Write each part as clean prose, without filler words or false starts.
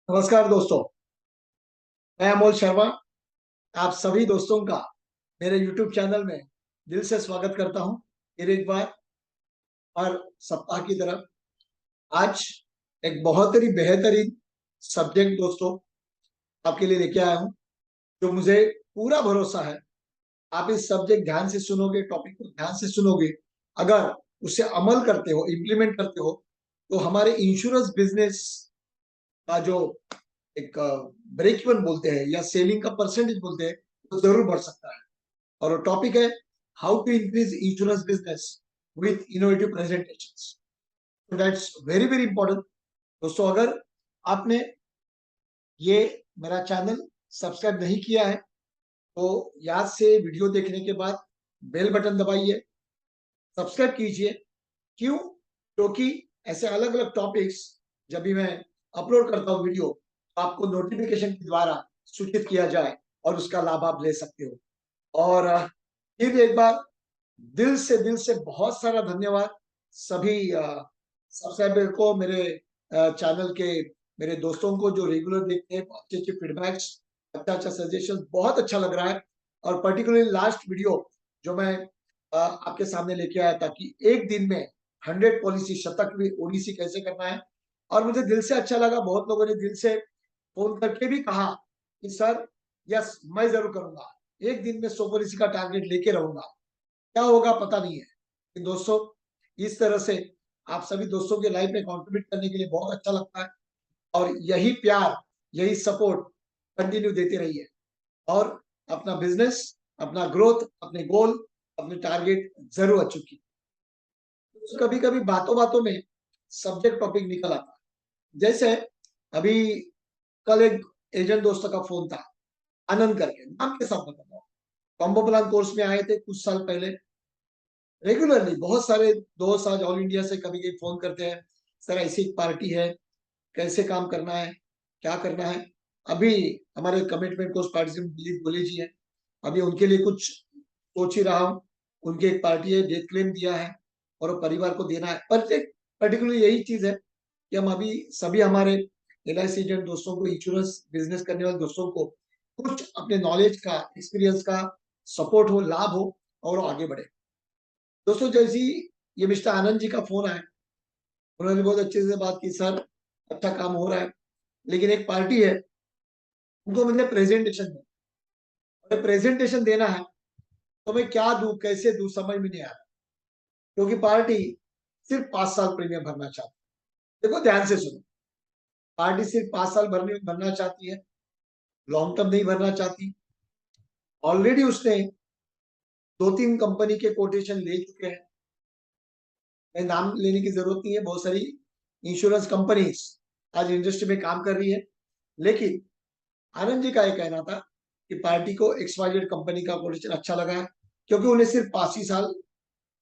नमस्कार दोस्तों। मैं अमोल शर्मा आप सभी दोस्तों का मेरे YouTube चैनल में दिल से स्वागत करता हूं। फिर एक बार हर सप्ताह की तरह आज एक बहुत ही बेहतरीन सब्जेक्ट दोस्तों आपके लिए लेके आया हूं, जो मुझे पूरा भरोसा है आप इस सब्जेक्ट ध्यान से सुनोगे, टॉपिक को ध्यान से सुनोगे, अगर उसे अमल करते हो, इम्प्लीमेंट करते हो, तो हमारे इंश्योरेंस बिजनेस का जो एक ब्रेक इवन बोलते हैं या सेलिंग का परसेंटेज बोलते हैं, तो जरूर बढ़ सकता है। और वो टॉपिक है how to increase insurance business with innovative presentations. तो दैट्स वेरी वेरी इंपॉर्टेंट दोस्तों। अगर आपने ये मेरा चैनल सब्सक्राइब नहीं किया है तो याद से वीडियो देखने के बाद बेल बटन दबाइए, सब्सक्राइब कीजिए। क्यों? क्योंकि ऐसे अलग अलग टॉपिक्स जब भी मैं अपलोड करता हूँ वीडियो, तो आपको नोटिफिकेशन के द्वारा सूचित किया जाए और उसका लाभ आप ले सकते हो। और फिर एक बार दिल से बहुत सारा धन्यवाद सभी सब्सक्राइबर को, मेरे चैनल के मेरे दोस्तों को जो रेगुलर देखते हैं, अच्छे अच्छे फीडबैक्स, अच्छा अच्छा सजेशन, बहुत अच्छा लग रहा है। और पर्टिकुलरली लास्ट वीडियो जो मैं आपके सामने लेके आया था कि एक दिन में 100 पॉलिसी शतक भी ओडीसी कैसे करना है, और मुझे दिल से अच्छा लगा। बहुत लोगों ने दिल से फोन करके भी कहा कि सर यस मैं जरूर करूंगा, एक दिन में 100 पॉलिसी का टारगेट लेके रहूंगा। क्या होगा पता नहीं है, लेकिन दोस्तों इस तरह से आप सभी दोस्तों के लाइफ में कंट्रीब्यूट करने के लिए बहुत अच्छा लगता है। और यही प्यार, यही सपोर्ट कंटिन्यू देते रहिए और अपना बिजनेस, अपना ग्रोथ, अपने गोल, अपने टारगेट जरूर अचीव कीजिए। कभी कभी बातों बातों में सब्जेक्ट टॉपिक निकल आता है। जैसे अभी कल एक एजेंट दोस्तों का फोन था, आनंद करके, नाम के साथ बताता हूँ। कॉम्बो प्लान कोर्स में आए थे कुछ साल पहले। रेगुलरली बहुत सारे दोस्त आज ऑल इंडिया से कभी कभी फोन करते हैं, सर ऐसी एक पार्टी है, कैसे काम करना है, क्या करना है। अभी हमारे कमिटमेंट कोर्स पार्टिसिपेंट दिलीप गोले जी है, अभी उनके लिए कुछ सोच ही रहा हूँ। उनकी एक पार्टी है, डेथ क्लेम दिया है और वो परिवार को देना है। पर्टिकुलर यही चीज है कि हम अभी सभी हमारे LIC एजेंट दोस्तों को, इंश्योरेंस बिजनेस करने वाले दोस्तों को कुछ अपने नॉलेज का, एक्सपीरियंस का सपोर्ट हो, लाभ हो और वो आगे बढ़े। दोस्तों जैसी ये मिस्टर आनंद जी का फोन आया, उन्होंने बहुत अच्छे से बात की, सर अच्छा काम हो रहा है लेकिन एक पार्टी है, उनको मुझे प्रेजेंटेशन देना है, तो मैं क्या दूं, कैसे दूं, समझ में नहीं आ रहा। क्योंकि पार्टी सिर्फ 5 साल प्रीमियम भरना चाहती है। देखो ध्यान से सुनो, पार्टी सिर्फ 5 साल भरना चाहती है, लॉन्ग टर्म नहीं भरना चाहती। ऑलरेडी उसने 2-3 कंपनी के कोटेशन ले चुके हैं। मैं नाम लेने की जरूरत नहीं है, बहुत सारी इंश्योरेंस कंपनीज आज इंडस्ट्री में काम कर रही है। लेकिन आनंद जी का यह कहना था कि पार्टी को XYZ कंपनी का कोटेशन अच्छा लगा है, क्योंकि उन्हें सिर्फ 5 ही साल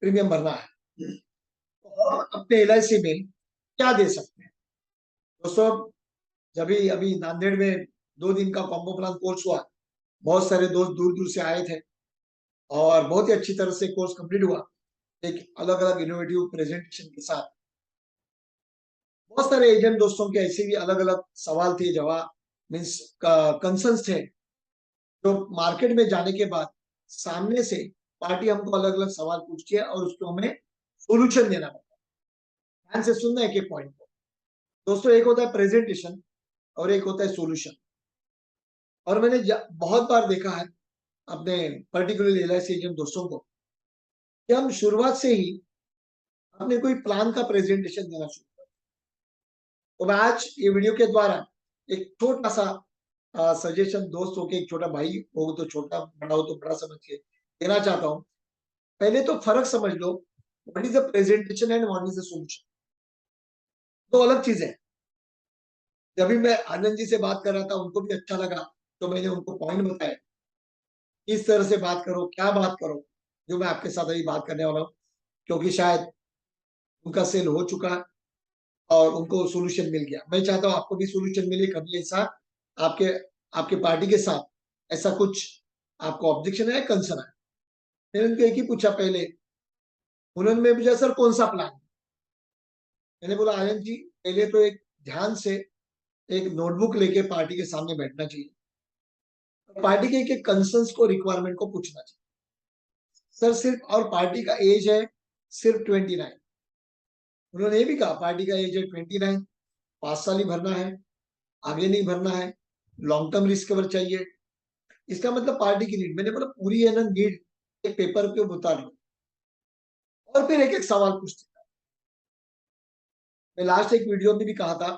प्रीमियम भरना है। तो हम अपने LIC में क्या दे सकते हैं दोस्तों? जब भी अभी नांदेड़ में 2 दिन का कॉम्बो प्लान कोर्स हुआ, बहुत सारे दोस्त दूर दूर से आए थे और बहुत ही अच्छी तरह से कोर्स कंप्लीट हुआ, एक अलग अलग इनोवेटिव प्रेजेंटेशन के साथ। बहुत सारे एजेंट दोस्तों के ऐसे भी अलग अलग सवाल थे, जवाब मीन्स कंसर्न्स थे, जो मार्केट में जाने के बाद सामने से पार्टी हमको अलग अलग सवाल पूछती है और उसको हमें सोल्यूशन देना पड़ता है। ध्यान से सुनना एक एक पॉइंट को दोस्तों। एक होता है प्रेजेंटेशन और एक होता है सोल्यूशन। और मैंने बहुत बार देखा है अपने पर्टिकुलर LIC एजेंट दोस्तों को कि हम शुरुआत से ही अपने कोई प्लान का प्रेजेंटेशन देना शुरू करते हैं। तो मैं आज ये वीडियो के द्वारा एक छोटा सा सजेशन, दोस्त हो के, एक छोटा भाई हो तो छोटा, बड़ा हो तो बड़ा समझ के देना चाहता हूँ। पहले तो फर्क समझ लो, what is the presentation and what is the solution, दो अलग चीजें हैं। जब भी मैं आनंद जी से बात कर रहा था, उनको भी अच्छा लगा, तो मैंने उनको पॉइंट बताया, किस तरह से बात करो, क्या बात करो, जो मैं आपके साथ अभी बात करने वाला हूँ। क्योंकि शायद उनका सेल हो चुका है और उनको सोल्यूशन मिल गया। मैं चाहता हूँ आपको भी सोल्यूशन मिले। कभी ऐसा आपके आपके पार्टी के साथ ऐसा कुछ आपको ऑब्जेक्शन है, कंसर्न है? मैंने उनको एक ही पूछा पहले, उन्होंने पूछा सर कौन सा प्लान। मैंने बोला आनंद जी, पहले तो एक ध्यान से एक नोटबुक लेके पार्टी के सामने बैठना चाहिए, पार्टी के एक कंसर्न्स को, रिक्वायरमेंट को पूछना चाहिए। सर सिर्फ, और पार्टी का एज है सिर्फ 29। उन्होंने ये भी कहा पार्टी का एज है 29, 5 साल ही भरना है, आगे नहीं भरना है, लॉन्ग टर्म रिस्क कवर चाहिए। इसका मतलब पार्टी की नीड, मैंने बोला पूरी है ना नीड, एक पेपर पे उतार लो। और फिर एक एक सवाल पूछते था। मैं लास्ट एक वीडियो में भी कहा था,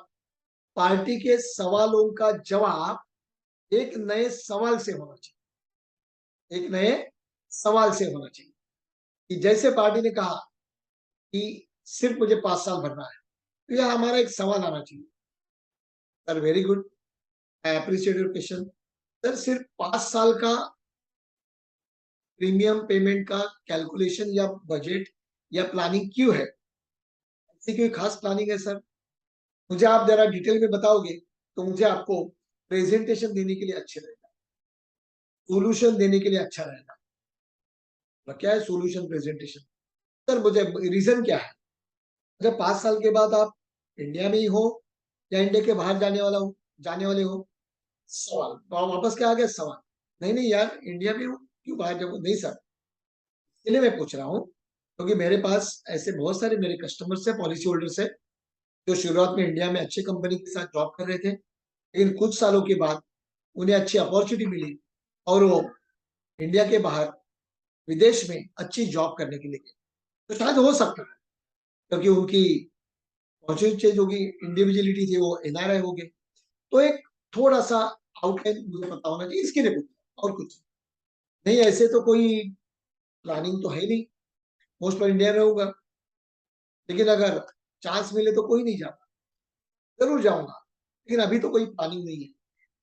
पार्टी के सवालों का जवाब एक नए सवाल से होना चाहिए, एक नए सवाल से होना चाहिए। कि जैसे पार्टी ने कहा कि सिर्फ मुझे 5 साल भरना है, तो यह हमारा एक सवाल आना चाहिए। Sir very good, I appreciate your question. Sir सिर्फ 5 साल का प्रीमियम पेमेंट का कैलकुलेशन या बजट या प्लानिंग क्यों है? ऐसी कोई खास प्लानिंग है सर? मुझे आप जरा डिटेल में बताओगे तो मुझे आपको प्रेजेंटेशन देने के लिए अच्छे रहेगा, सोल्यूशन देने के लिए अच्छा रहेगा। क्या है सोल्यूशन प्रेजेंटेशन? सर मुझे रीजन क्या है? अगर 5 साल के बाद आप इंडिया में ही हो या इंडिया के बाहर जाने वाले हो, सवाल तो आप वापस क्या आ गया सवाल, नहीं नहीं यार इंडिया में हूँ क्यों बाहर जाऊँ? नहीं सर, इसलिए मैं पूछ रहा हूँ क्योंकि मेरे पास ऐसे बहुत सारे मेरे कस्टमर्स है, पॉलिसी होल्डर्स है, जो शुरुआत में इंडिया में अच्छे कंपनी के साथ जॉब कर रहे थे, लेकिन कुछ सालों के बाद उन्हें अच्छी अपॉर्चुनिटी मिली और वो इंडिया के बाहर विदेश में अच्छी जॉब करने के लिए गए। तो शायद हो सकता है क्योंकि उनकी पॉजिटिव चेंज होगी, इंडिविजुअलिटी थी, वो एनआरआई हो गए। तो एक थोड़ा सा आउटलाइन मुझे पता होना चाहिए, इसके लिए कुछ और कुछ नहीं। ऐसे तो कोई प्लानिंग तो है नहीं, मोस्ट ऑफ इंडिया में होगा, लेकिन अगर चांस मिले तो कोई नहीं जाता, जरूर जाऊंगा, लेकिन अभी तो कोई प्लानिंग नहीं है।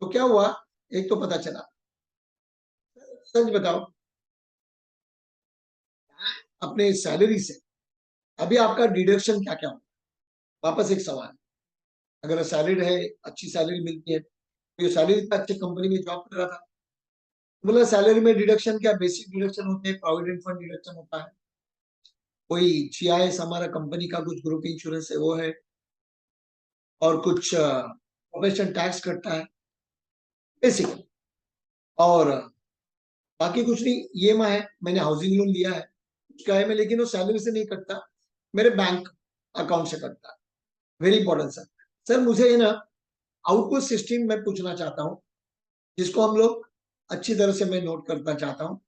तो क्या हुआ, एक तो पता चला, सच बताओ, अपने सैलरी से अभी आपका डिडक्शन क्या क्या होगा? वापस एक सवाल, अगर सैलरी है, अच्छी सैलरी मिलती है, तो ये सैलरी पे अच्छी कंपनी में जॉब कर रहा था, बोला सैलरी में डिडक्शन क्या, बेसिक डिडक्शन होते हैं, प्रोविडेंट फंड डिडक्शन होता है, कोई जीआईएस हमारा कंपनी का कुछ ग्रुप इंश्योरेंस है वो है, और कुछ प्रोफेशन टैक्स कटता है बेसिक, और बाकी कुछ नहीं। ईएमआई है, मैंने हाउसिंग लोन लिया है उसका है, मैं लेकिन वो सैलरी से नहीं कटता, मेरे बैंक अकाउंट से कटता है। Very important sir. सर मुझे है ना आउटपुट सिस्टम में पूछना चाहता हूँ, जिसको हम लोग अच्छी तरह से मैं नोट करना चाहता हूँ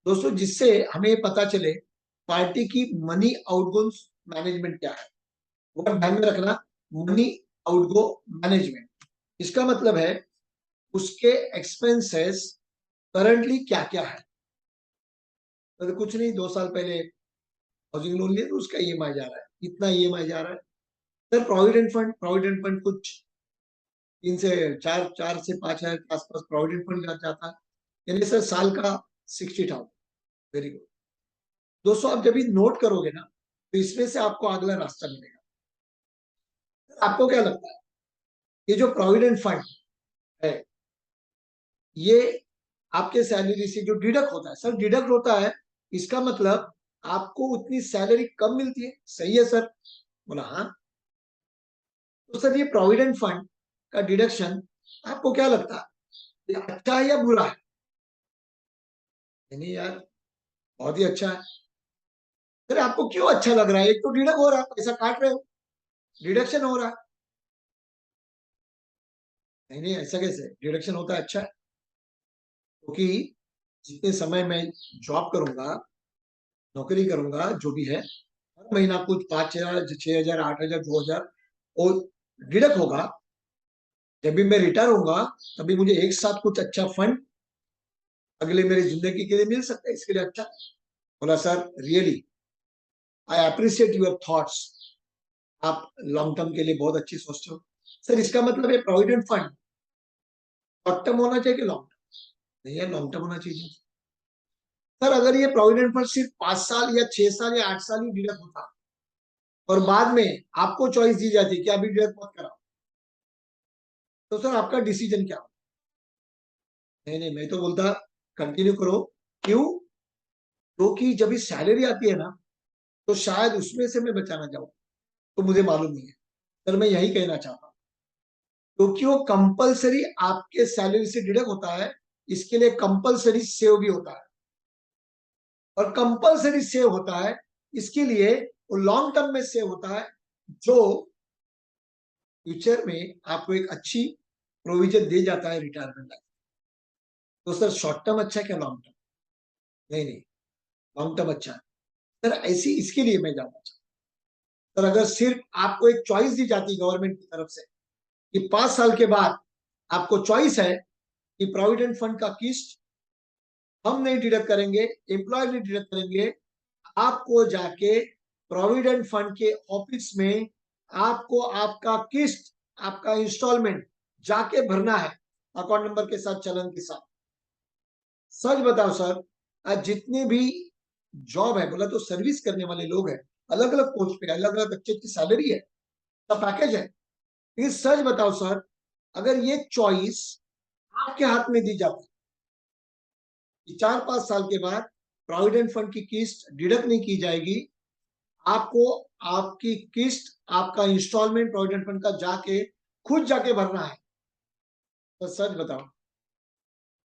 दोस्तों, जिससे हमें पता चले पार्टी की मनी आउटगोइंग मैनेजमेंट क्या है। वो ध्यान में रखना, मनी आउटगो मैनेजमेंट, इसका मतलब है उसके एक्सपेंसेस करंटली क्या क्या है। तो कुछ नहीं, 2 साल पहले हाउसिंग लोन लिया तो उसका ईएमआई जा रहा है, इतना ईएमआई जा रहा है। सर प्रोविडेंट फंड कुछ 3 से 4, 4 से 5 हजार के आसपास प्रोविडेंट फंड जाता है, यानी सर साल का 60,000। वेरी गुड दोस्तों, आप जब भी नोट करोगे ना तो इसमें से आपको अगला रास्ता मिलेगा। आपको क्या लगता है, ये जो प्रोविडेंट फंड है, ये आपके सैलरी से जो डिडक्ट होता है, सर डिडक्ट होता है, इसका मतलब आपको उतनी सैलरी कम मिलती है, सही है सर? बोला हाँ। तो सर ये प्रोविडेंट फंड का डिडक्शन आपको क्या लगता है, ये अच्छा है या बुरा है? नहीं यार, बहुत ही अच्छा है। सर आपको क्यों अच्छा लग रहा है? एक तो डिडक्ट हो रहा है, पैसा काट रहे हो, डिडक्शन हो रहा है। नहीं नहीं, ऐसा कैसे डिडक्शन होता है? अच्छा है क्योंकि जितने समय मैं जॉब करूंगा, नौकरी करूंगा, जो भी है, हर महीना कुछ 5 हजार, 6 हजार, 8 हजार, 2 हजार और डिडक्ट होगा। जब भी मैं रिटायर होऊंगा तभी मुझे एक साथ कुछ अच्छा फंड अगले मेरी जिंदगी के लिए मिल सकता है, इसके लिए अच्छा। बोला sir really I appreciate your thoughts, आप लॉन्ग टर्म के लिए बहुत अच्छी सोचते हो। सर इसका मतलब है प्रोविडेंट फंड शॉर्ट टर्म होना चाहिए कि लॉन्ग टर्म? नहीं है, लॉन्ग टर्म होना चाहिए। सर अगर ये प्रोविडेंट फंड सिर्फ 5 साल या 6 साल या 8 साल ही डिडक्ट होता और बाद में आपको चॉइस दी जाती कि अभी डिडक्ट मत कराओ, तो सर आपका डिसीजन क्या? नहीं नहीं, मैं तो बोलता कंटिन्यू करो। क्यों? क्योंकि जब इस सैलरी आती है ना, तो शायद उसमें से मैं बचाना चाहूँ, तो मुझे मालूम नहीं है। सर मैं यही कहना चाहता हूँ, क्योंकि वो कंपलसरी आपके सैलरी से डिडक्ट होता है, इसके लिए कंपलसरी सेव भी होता है, और कंपलसरी सेव होता है इसके लिए वो लॉन्ग टर्म में सेव होता है, जो फ्यूचर में आपको एक अच्छी प्रोविजन दे जाता है रिटायरमेंट लाइफ। तो सर शॉर्ट टर्म अच्छा है क्या लॉन्ग टर्म? नहीं नहीं, लॉन्ग टर्म अच्छा है सर। ऐसी इसके लिए मैं जानना चाहता हूँ सर, अगर सिर्फ आपको एक चॉइस दी जाती गवर्नमेंट की तरफ से कि 5 साल के बाद आपको चॉइस है कि प्रोविडेंट फंड का किस्त हम नहीं डिडक्ट करेंगे, एम्प्लॉय नहीं डिडक्ट करेंगे, आपको जाके प्रोविडेंट फंड के ऑफिस में आपको आपका किस्त, आपका इंस्टॉलमेंट जाके भरना है अकाउंट नंबर के साथ, चलन के साथ। सच बताओ सर, आज जितने भी जॉब है, बोला तो सर्विस करने वाले लोग हैं, अलग अलग पोस्ट पे, अलग अलग अच्छी अच्छी सैलरी है, सब पैकेज है, लेकिन सच बताओ सर, अगर ये चॉइस आपके हाथ में दी जाती कि 4-5 साल के बाद प्रोविडेंट फंड की किस्त डिडक्ट नहीं की जाएगी, आपको आपकी किस्त, आपका इंस्टॉलमेंट प्रोविडेंट फंड का जाके खुद जाके भरना है, तो सच बताओ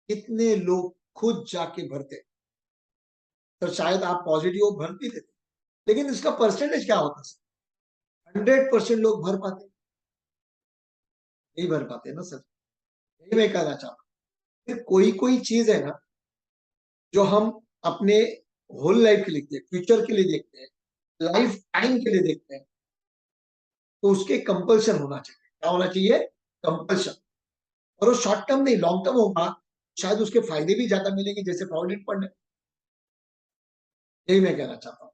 कितने लोग खुद जाके भरते? तो शायद आप पॉजिटिव भर भी देते, लेकिन इसका परसेंटेज क्या होता सर? 100% लोग भर पाते नहीं, भर पाते ना सर। यही मैं कहना चाहता हूँ, फिर कोई कोई चीज है ना जो हम अपने होल लाइफ के लिए देखते हैं, फ्यूचर के लिए देखते हैं, लाइफ टाइम के लिए देखते हैं, तो उसके कंपल्सन होना चाहिए। क्या होना चाहिए? कंपल्सन। और वो शॉर्ट टर्म नहीं, लॉन्ग टर्म होगा, शायद उसके फायदे भी ज्यादा मिलेंगे, जैसे प्रोविडेंट फंड है। यही मैं कहना चाहता हूँ।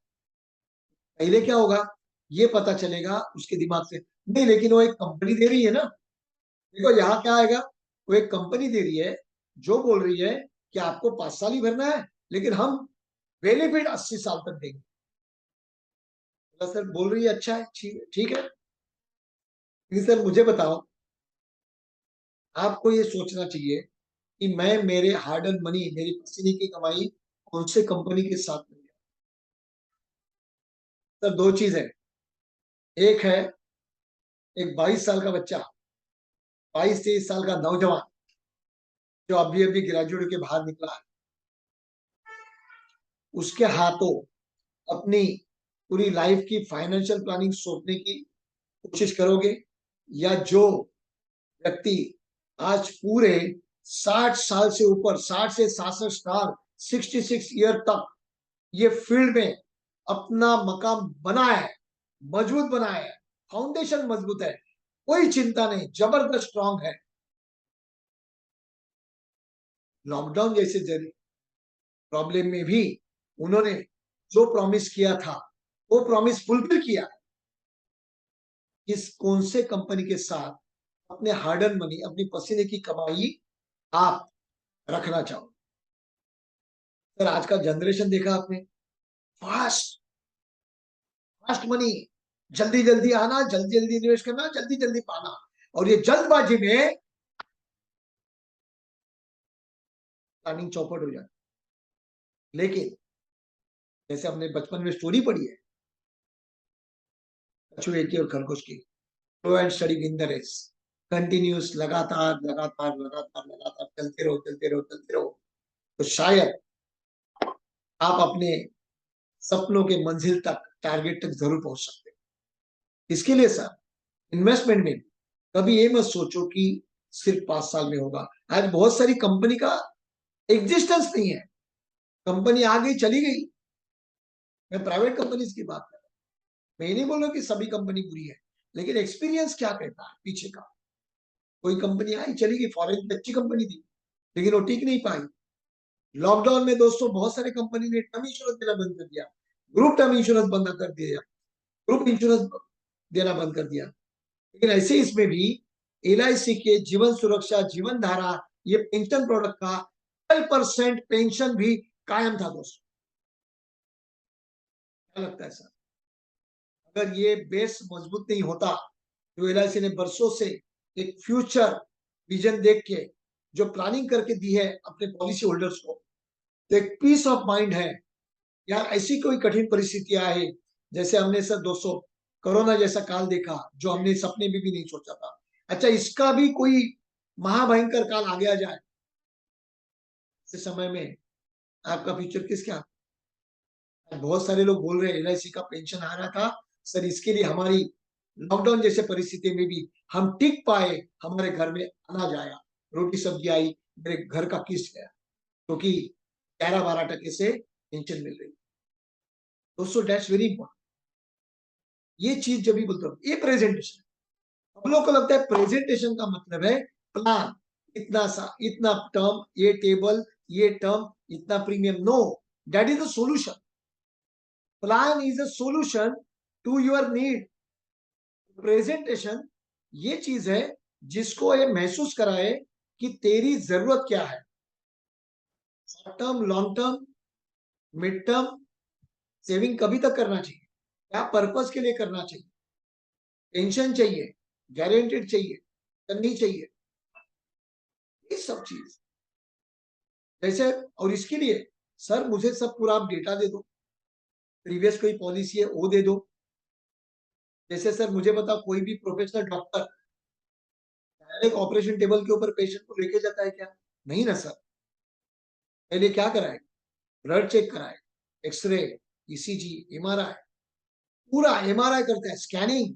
पहले क्या होगा, ये पता चलेगा उसके दिमाग से, नहीं लेकिन वो एक कंपनी दे रही है ना, देखो यहाँ क्या आएगा, वो एक कंपनी दे रही है जो बोल रही है कि आपको 5 साल ही भरना है, लेकिन हम बेनिफिट 80 साल तक देंगे। तो सर बोल रही है अच्छा है, ठीक है, लेकिन सर मुझे बताओ, आपको ये सोचना चाहिए कि मैं मेरे हार्ड एंड मनी, मेरी पसीने की कमाई कौन से कंपनी के साथ में गया? सर दो चीज है, एक है एक 22 साल का बच्चा, 22-23 साल का नौजवान जो अभी अभी ग्रेजुएट के बाहर निकला है, उसके हाथों अपनी पूरी लाइफ की फाइनेंशियल प्लानिंग सौंपने की कोशिश करोगे, या जो व्यक्ति आज पूरे 60 साल से ऊपर, 60 से 66 साल, 66 ईयर तक ये फील्ड में अपना मकाम बनाया है, मजबूत बनाया है, फाउंडेशन मजबूत है, कोई चिंता नहीं, जबरदस्त स्ट्रांग है। लॉकडाउन जैसे प्रॉब्लम में भी उन्होंने जो प्रॉमिस किया था वो प्रॉमिस फुलफिल किया। किस कौन से कंपनी के साथ अपने हार्ड एंड मनी, अपनी पसीने की कमाई आप रखना चाहो? सर आज का जनरेशन देखा आपने, फास्ट फास्ट मनी, जल्दी जल्दी आना, जल्दी जल्दी इन्वेस्ट करना, जल्दी जल्दी पाना, और ये जल्दबाजी में प्लानिंग चौपट हो जाती। लेकिन जैसे हमने बचपन में स्टोरी पढ़ी है कछुए की और खरगोश की, slow and steady win the race, continuous, लगातार लगातार लगातार लगातार चलते रहो चलते रहो चलते रहो, तो शायद आप अपने सपनों के मंजिल तक, टारगेट तक जरूर पहुंच सकते हैं। इसके लिए सर इन्वेस्टमेंट में कभी ये मत सोचो कि सिर्फ 5 साल में होगा। आज बहुत सारी कंपनी का एग्जिस्टेंस नहीं है, कंपनी आ गई चली गई। मैं प्राइवेट कंपनीज की बात कर रहा हूँ, मैं नहीं बोल रहा कि सभी कंपनी बुरी है, लेकिन एक्सपीरियंस क्या कहता है पीछे का। कोई कंपनी आई चली गई, फॉरेन की अच्छी कंपनी थी, लेकिन वो टिक नहीं पाई। लॉकडाउन में दोस्तों बहुत सारे कंपनी ने टर्म इंश्योरेंस देना बंद कर दिया, ग्रुप टर्म इंश्योरेंस बंद कर दिया, ग्रुप इंश्योरेंस देना बंद कर दिया। लेकिन ऐसे इसमें भी LIC के जीवन सुरक्षा, जीवन धारा, ये पेंशन प्रोडक्ट का 12% पेंशन भी कायम था दोस्तों। क्या लगता है सर, अगर ये बेस मजबूत नहीं होता, जो LIC ने बरसों से एक फ्यूचर विजन देख के जो प्लानिंग करके दी है अपने पॉलिसी होल्डर्स को, तो एक पीस ऑफ माइंड है यार। ऐसी कोई कठिन परिस्थितियां आए, जैसे हमने सर दोस्तों कोरोना जैसा काल देखा, जो हमने सपने में भी नहीं सोचा था, अच्छा, इसका भी कोई महाभयंकर काल आ गया जाए इस समय में, आपका फ्यूचर किसके हाथ? बहुत सारे लोग बोल रहे हैं एलआईसी का पेंशन आ रहा था सर, इसके लिए हमारी लॉकडाउन जैसे परिस्थिति में भी हम टिक पाए, हमारे घर में अनाज आया, रोटी सब्जी आई, मेरे घर का किस्त गया, क्योंकि 11-12% से पेंशन मिल रही। दोस्तों दैट्स वेरी इंपॉर्टेंट। ये चीज जब भी बोलते हो, ये प्रेजेंटेशन, हम लोग को लगता है प्रेजेंटेशन का मतलब है प्लान, इतना सा इतना टर्म, ये टेबल, ये टर्म, इतना premium. No, that is the solution. Plan is a solution to your need. Presentation ये चीज है जिसको ये महसूस कराए कि तेरी जरूरत क्या है, short term, long term, mid term. Saving कभी तक करना चाहिए, क्या पर्पस के लिए करना चाहिए, टेंशन चाहिए, गारंटेड चाहिए, करनी चाहिए, ये सब चीज जैसे। और इसके लिए सर मुझे सब पूरा आप डेटा दे दो, प्रीवियस कोई पॉलिसी है वो दे दो। जैसे सर मुझे बताओ, कोई भी professional doctor direct operation table के ऊपर पेशेंट को लेके जाता है क्या? नहीं ना सर। पहले क्या कराए? ब्लड चेक कराए, एक्सरे, ईसीजी, एमआरआई, पूरा एमआरआई करता है, स्कैनिंग।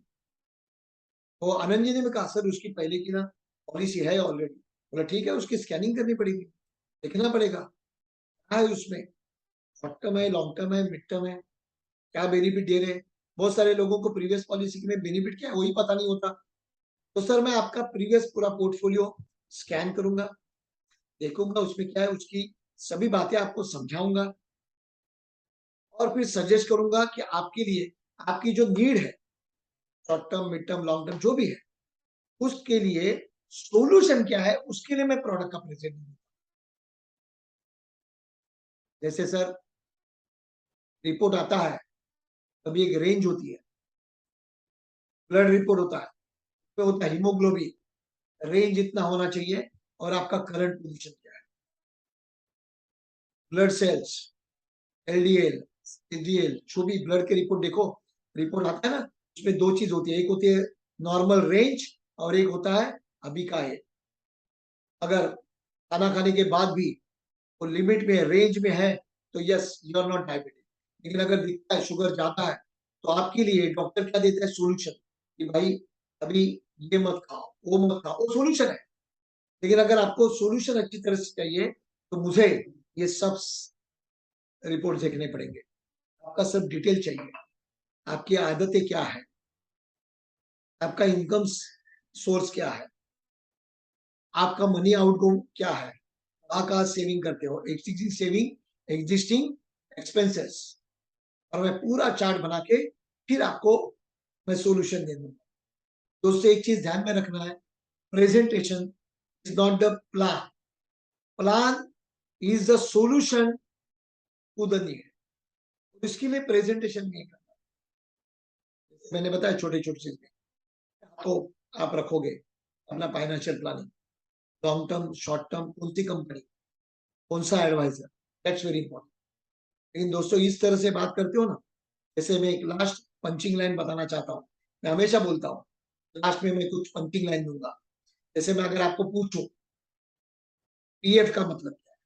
तो आनंद जी ने भी कहा सर उसकी पहले की ना पॉलिसी है ऑलरेडी। बोला ठीक है, उसकी स्कैनिंग करनी पड़ेगी, देखना पड़ेगा क्या है उसमें, शॉर्ट टर्म है, लॉन्ग टर्म है, मिड टर्म है, क्या बेनिफिट दे रहे हैं। बहुत सारे लोगों को प्रीवियस पॉलिसी में बेनिफिट क्या है वही पता नहीं होता। तो सर मैं आपका प्रीवियस पूरा पोर्टफोलियो स्कैन करूंगा, देखूंगा उसमें क्या है, उसकी सभी बातें आपको समझाऊंगा और फिर सजेस्ट करूंगा कि आपके लिए, आपकी जो नीड है, short term, mid term, long term जो भी है, उसके लिए सोल्यूशन क्या है, उसके लिए मैं प्रोडक्ट का प्रेजेंट दूंगा। जैसे सर रिपोर्ट आता है, कभी एक रेंज होती है, ब्लड रिपोर्ट होता है, तो होता है हीमोग्लोबिन रेंज इतना होना चाहिए और आपका करंट पोजीशन क्या है, ब्लड सेल्स, एलडीएल, एचडीएल, जो भी ब्लड के रिपोर्ट देखो, रिपोर्ट आता है ना, उसमें दो चीज होती है, एक होती है नॉर्मल रेंज और एक होता है अभी का है। अगर खाना खाने के बाद भी वो लिमिट में, रेंज में है, तो yes you are not diabetic. लेकिन अगर दिखता है शुगर जाता है, तो आपके लिए डॉक्टर क्या देता है, सोल्यूशन, कि भाई अभी ये मत खाओ, वो मत खाओ, वो सोल्यूशन है। लेकिन अगर आपको सोल्यूशन अच्छी तरह से चाहिए, तो मुझे ये सब रिपोर्ट देखने पड़ेंगे। आपका सब डिटेल चाहिए, आपकी आदतें क्या है, आपका इनकम सोर्स क्या है, आपका मनी आउटगो क्या है, कहाँ सेविंग करते हो, एग्जिस्टिंग सेविंग, एग्जिस्टिंग एक्सपेंसेस, और मैं पूरा चार्ट बना के फिर आपको मैं सोल्यूशन दे दूंगा। दोस्तों एक चीज ध्यान में रखना है, presentation is not the plan, plan is the solution to the need. इसके लिए प्रेजेंटेशन नहीं करना, मैंने बताया छोटे छोटे चीजें तो आप रखोगे अपना financial planning, long term, short term, कौन सी कंपनी, कौन सा एडवाइजर, दैट्स वेरी इंपॉर्टेंट। लेकिन दोस्तों इस तरह से बात करते हो ना, जैसे मैं एक लास्ट पंचिंग लाइन बताना चाहता हूँ, मैं हमेशा बोलता हूँ लास्ट में मैं कुछ पंचिंग लाइन दूंगा। जैसे मैं अगर आपको पूछूं पीएफ का मतलब क्या है,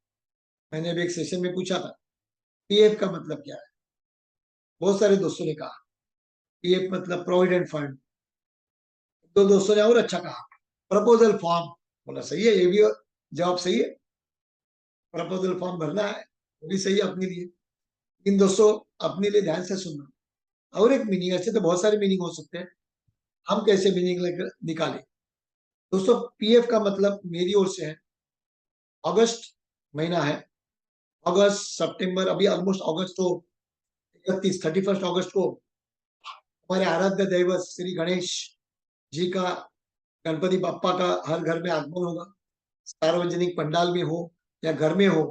मैंने अभी एक सेशन में पूछा था पीएफ का मतलब क्या है, बहुत सारे दोस्तों ने कहा पीएफ मतलब प्रोविडेंट फंड, दो दोस्तों ने और अच्छा कहा प्रपोजल फॉर्म। बोला सही है, ये भी जवाब सही है, प्रपोजल फॉर्म भरना है, वो भी सही है अपने लिए। इन दोस्तों अपने लिए ध्यान से सुनना, और एक मीनिंग, ऐसे तो बहुत सारे मीनिंग हो सकते हैं, हम कैसे मीनिंग लेकर निकालें। दोस्तों पीएफ का मतलब मेरी ओर से है, अगस्त महीना है, अगस्त सितंबर, अभी ऑलमोस्ट अगस्त तो 31 अगस्त को हमारे आराध्य दैवत श्री गणेश जी का, गणपति बाप्पा का हर घर में आगमन होगा। सार्वजनिक पंडाल में हो या घर में हो,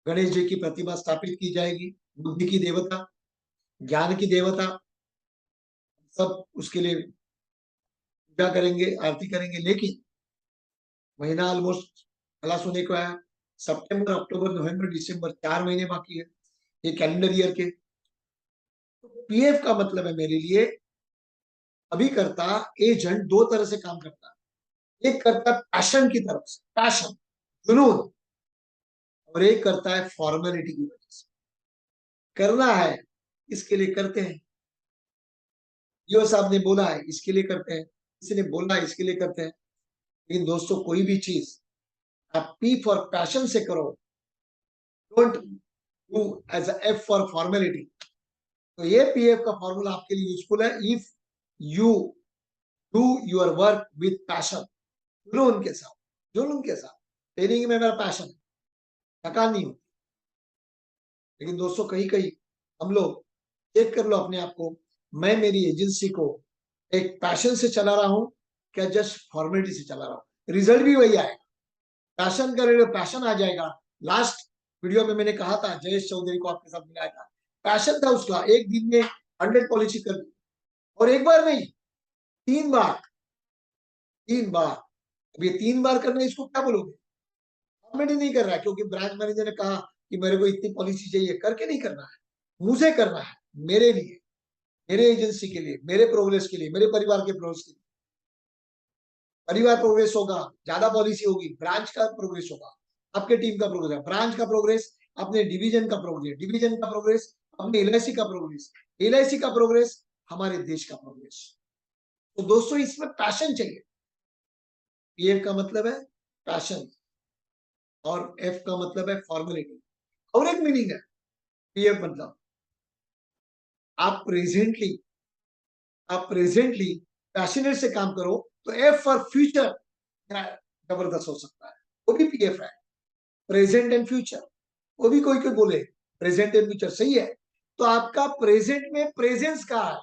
गणेश जी की प्रतिमा स्थापित की जाएगी। बुद्धि की देवता, ज्ञान की देवता, सब उसके लिए पूजा करेंगे, आरती करेंगे। लेकिन महीना ऑलमोस्ट खलास होने को आया, सितंबर, अक्टूबर, नवंबर, दिसंबर, 4 महीने बाकी है ये कैलेंडर ईयर के। पीएफ का मतलब है मेरे लिए, अभिकर्ता एजेंट दो तरह से काम करता है। एक करता है पैशन की तरफ से, पैशन, जुनून, और एक करता है फॉर्मेलिटी की वजह से। करना है इसके लिए करते हैं, यो साहब ने बोला है इसके लिए करते हैं, किसी ने बोला है इसके लिए करते हैं। लेकिन दोस्तों कोई भी चीज आप पी फॉर पैशन से करो, don't do as F for formality. तो ये पीएफ का फॉर्मूला आपके लिए यूजफुल है। If you do your work with passion, जुनून के साथ, जुनून के साथ। ट्रेनिंग में मेरा पैशन है, थकान नहीं होती। लेकिन दोस्तों कहीं कहीं हम लोग, चेक कर लो अपने आप को, मैं मेरी एजेंसी को एक पैशन से चला रहा हूं क्या जस्ट फॉर्मेलिटी से चला रहा हूं? रिजल्ट भी वही आएगा, पैशन करेगा, पैशन आ जाएगा। लास्ट वीडियो में मैंने कहा था, जयेश चौधरी को आपके साथ मिलाया था, पैशन था उसका, एक दिन में 100 पॉलिसी कर दी, और एक बार नहीं, 3 बार, 3 बार। अब ये 3 बार करना, इसको क्या बोलोगे? फॉर्मेलिटी नहीं कर रहा है, क्योंकि ब्रांच मैनेजर ने कहा कि मेरे को इतनी पॉलिसी चाहिए, करके नहीं करना है, मुझे करना है, मेरे लिए, मेरे एजेंसी के लिए, मेरे प्रोग्रेस के लिए, मेरे परिवार के प्रोग्रेस के लिए। परिवार प्रोग्रेस होगा, ज्यादा पॉलिसी होगी, ब्रांच का प्रोग्रेस होगा, आपके टीम का प्रोग्रेस, ब्रांच का प्रोग्रेस, अपने डिवीजन का प्रोग्रेस, डिवीजन का प्रोग्रेस, अपने एलआईसी का प्रोग्रेस, एलआईसी का प्रोग्रेस, हमारे देश का प्रोग्रेस। तो दोस्तों इसमें पैशन चाहिए। पीएफ का मतलब है पैशन, और एफ का मतलब है फॉर्मेलिटी। और एक मीनिंग है पीएफ मतलब, आप प्रेजेंटली, आप प्रेजेंटली पैशनेट से काम करो, तो एफ फॉर फ्यूचर जबरदस्त हो सकता है, वो भी पीएफ है। प्रेजेंट एंड फ्यूचर, वो भी कोई कोई बोले प्रेजेंट एंड फ्यूचर, सही है। तो आपका प्रेजेंट में प्रेजेंस कहाँ है,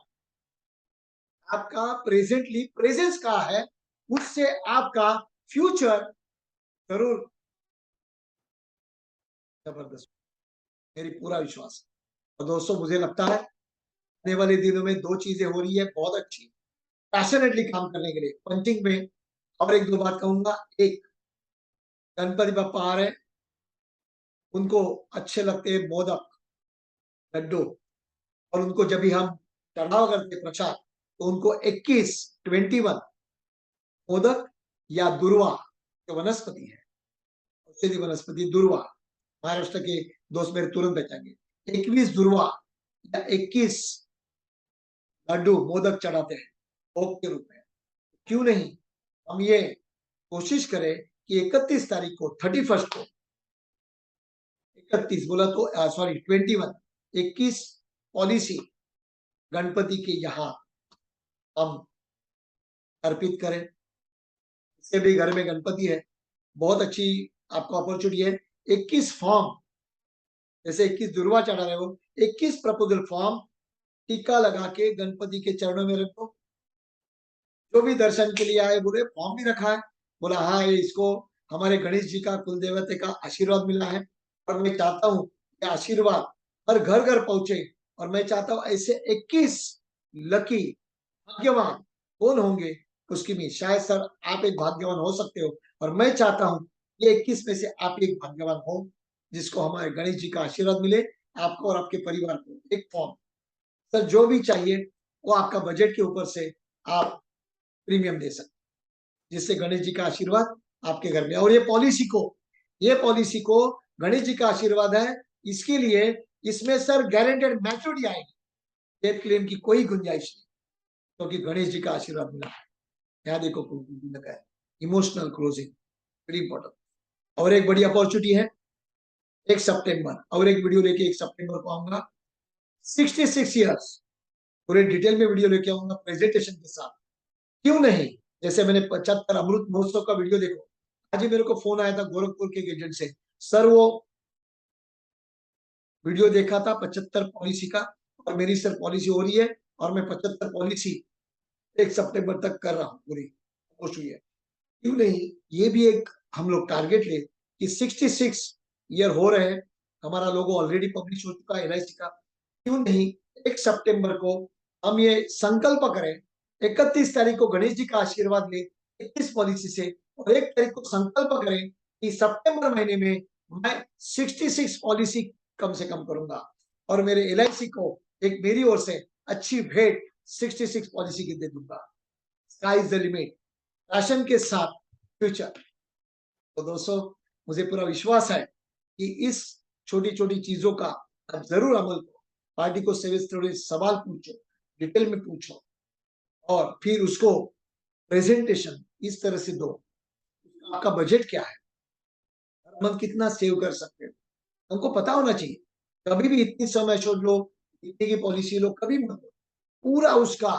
आपका प्रेजेंटली प्रेजेंस कहाँ है, उससे आपका फ्यूचर जरूर जबरदस्त, मेरी पूरा विश्वास है। और दोस्तों मुझे लगता है आने वाले दिनों में 2 चीजें हो रही है बहुत अच्छी, पैशनेटली काम करने के लिए पंचिंग में। और एक दो बात कहूंगा, एक, गणपति बप्पा आ रहे हैं, उनको अच्छे लगते हैं मोदक, लड्डू, और उनको जब भी हम चढ़ावा करते प्रसाद, तो उनको 21 मोदक या दुर्वा, जो वनस्पति है, औषधि वनस्पति दुर्वा, महाराष्ट्र के दोस्त मेरे तुरंत पहचानेंगे, 21 दुर्वा या 21 लड्डू मोदक चढ़ाते हैं भोग के रूप में। क्यों नहीं हम ये कोशिश करें कि 31 तारीख को, 31 को, 31 बोला तो सॉरी 21, 21 पॉलिसी गणपति के यहाँ हम अर्पित करें। इससे भी घर में गणपति है, बहुत अच्छी आपको अपॉर्चुनिटी है। 21 फॉर्म, जैसे 21 दुर्वा चढ़ा रहे हो, 21 प्रपोजल फॉर्म टीका लगा के गणपति के चरणों में रखो। जो भी दर्शन के लिए आए बोले फॉर्म भी रखा है, बोला हाँ ये इसको हमारे गणेश जी का कुल देवते का आशीर्वाद मिला है, और मैं चाहता हूँ कि आशीर्वाद हर घर घर पहुंचे। और मैं चाहता हूँ ऐसे 21 लकी भाग्यवान कौन होंगे, उसकी भी शायद सर आप एक भाग्यवान हो सकते हो, और मैं चाहता हूँ ये 21 में से आप एक भाग्यवान हो, जिसको हमारे गणेश जी का आशीर्वाद मिले, आपको और आपके परिवार को। एक फॉर्म सर जो भी चाहिए वो आपका बजट के ऊपर से आप प्रीमियम दे सकते, जिससे गणेश जी का आशीर्वाद आपके घर में। और ये पॉलिसी को, ये पॉलिसी को गणेश जी का आशीर्वाद है, इसके लिए इसमें सर गारंटेड मैच्योरिटी आएगी, डेथ क्लेम की कोई गुंजाइश नहीं, क्योंकि तो गणेश जी का आशीर्वाद मिला है। यहाँ देखो लगा है, इमोशनल क्लोजिंग, वेरी इंपॉर्टेंट। और एक बड़ी अपॉर्चुनिटी है 1 सितंबर, और एक वीडियो लेके 1 सितंबर को आऊंगा, 66 ईयर्स, पूरे डिटेल में वीडियो लेके आऊंगा प्रेजेंटेशन के साथ। क्यों नहीं, जैसे मैंने 75 अमृत महोत्सव का वीडियो देखो, आज ही मेरे को फोन आया था गोरखपुर के एजेंट से, सर वो वीडियो देखा था 75 पॉलिसी का, और मेरी सर पॉलिसी हो रही है, और मैं 75 पॉलिसी 1 सितंबर तक कर रहा हूँ, पूरी कोशिश हुई है। क्यों नहीं, ये भी एक हम लोग टारगेट ले कि 66 ईयर हो रहे हैं, हमारा लोगो ऑलरेडी पब्लिश हो चुका है एलआईसी का। क्यों नहीं 1 सितंबर को हम ये संकल्प करें, 31 तारीख को गणेश जी का आशीर्वाद ले 21 पॉलिसी से, और 1 तारीख को संकल्प करें कि सितंबर महीने में मैं 66 पॉलिसी कम से कम करूंगा, और मेरे एलआईसी को एक मेरी ओर से अच्छी भेंट 66 पॉलिसी की दे दूंगा। Sky is the limit, passion के साथ फ्यूचर। तो दोस्तों, मुझे पूरा विश्वास है कि इस छोटी-छोटी चीज़ों का आप ज़रूर अमल करो। पार्टी को से थोड़े सवाल पूछो, डिटेल में पूछो और फिर उसको प्रेज़ेंटेशन इस तरह से दो। आपका बजट क्या है? हर मंथ कितना सेव कर सकते हो? हमको पता होना चाहिए। कभी भी इतनी सम एश्योर्ड लो, इतने की पॉलिसी लो, कभी मत लो। पूरा उसका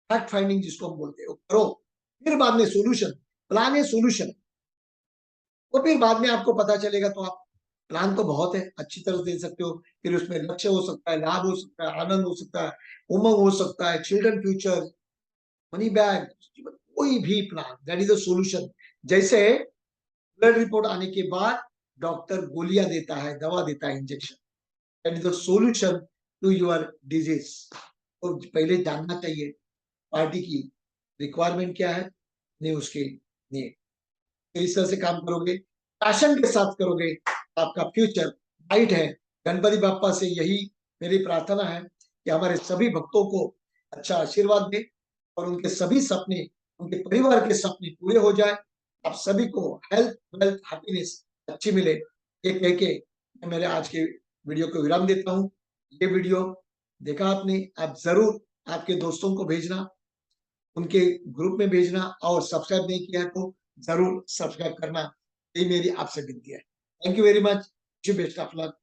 फैक्ट फाइंडिंग जिसको हम बोलते हैं, वो करो। फिर बाद में सॉल्यूशन, प्लान ए सॉल्यूशन। तो फिर बाद में आपको पता चलेगा तो आप प्लान तो बहुत है, अच्छी तरह से दे सकते हो। फिर उसमें लक्ष्य हो सकता है, लाभ हो सकता है, आनंद हो सकता है, उमंग हो सकता है, चिल्ड्रन फ्यूचर, मनी बैग, कोई भी plan that is a solution. जैसे ब्लड रिपोर्ट आने के बाद डॉक्टर गोलियां देता है, दवा देता है, injection, that is the solution to your disease. तो पहले जानना चाहिए पार्टी की रिक्वायरमेंट क्या है, नहीं उसके लिए। तो इस तरह से काम करोगे, पैशन के साथ करोगे, आपका फ्यूचर ब्राइट है। गणपति बाप्पा से यही मेरी प्रार्थना है कि हमारे सभी भक्तों को अच्छा आशीर्वाद दे और उनके सभी सपने, उनके परिवार के सपने पूरे हो जाए। आप सभी को हेल्थ, वेल्थ, हैप्पीनेस अच्छी मिले। ये कह के मैं मेरे आज के वीडियो को विराम देता हूँ। ये वीडियो देखा आपने, आप जरूर आपके दोस्तों को भेजना, उनके ग्रुप में भेजना और सब्सक्राइब नहीं किया है तो जरूर सब्सक्राइब करना। यही मेरी आपसे विनती है। Thank you very much. Best of luck.